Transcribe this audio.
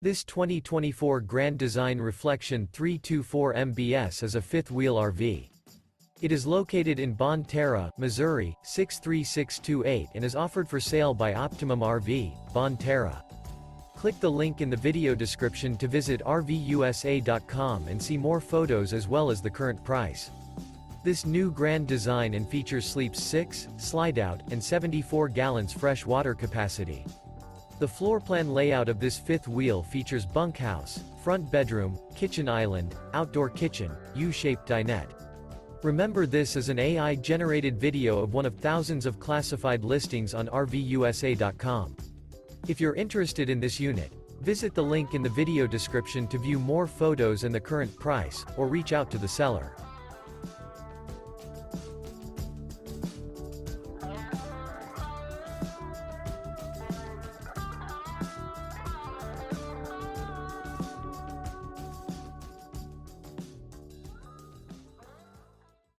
This 2024 Grand Design Reflection 324 MBS is a fifth-wheel RV. It is located in Bonne Terre, Missouri, 63628 and is offered for sale by Optimum RV, Bonne Terre. Click the link in the video description to visit RVUSA.com and see more photos as well as the current price. This new Grand Design and features sleeps 6, Slideout, and 74 gallons fresh water capacity. The floor plan layout of this fifth wheel features bunkhouse, front bedroom, kitchen island, outdoor kitchen, U-shaped dinette. Remember, this is an AI-generated video of one of thousands of classified listings on RVUSA.com. If you're interested in this unit, visit the link in the video description to view more photos and the current price, or reach out to the seller.